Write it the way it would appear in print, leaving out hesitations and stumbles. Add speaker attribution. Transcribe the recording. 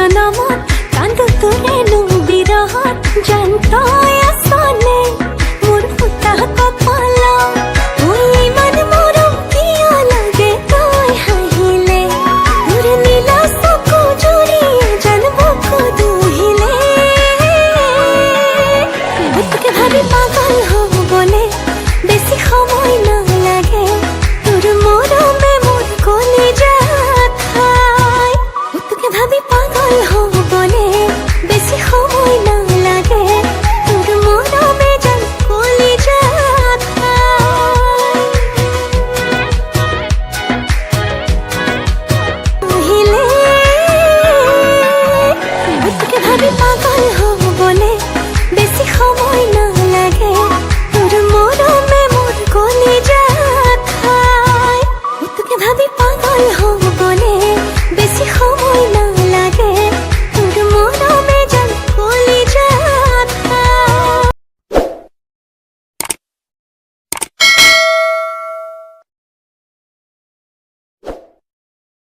Speaker 1: জনমত কান্দ তোরে নো বিরহত জানতয় আসনে মোর ফুটা কপাল তুই মান মরম কিয় লাগে তই হাহিলে তোর নীলা চকু জুড়িয়ে জানবকু দুহিলে তোকে ভাবি পাগল হবলে বেশি সময় না লাগে তোর মরমে মোর কলিজা খায় তোকে ভাবি পাগল হবলে বেশি সময় না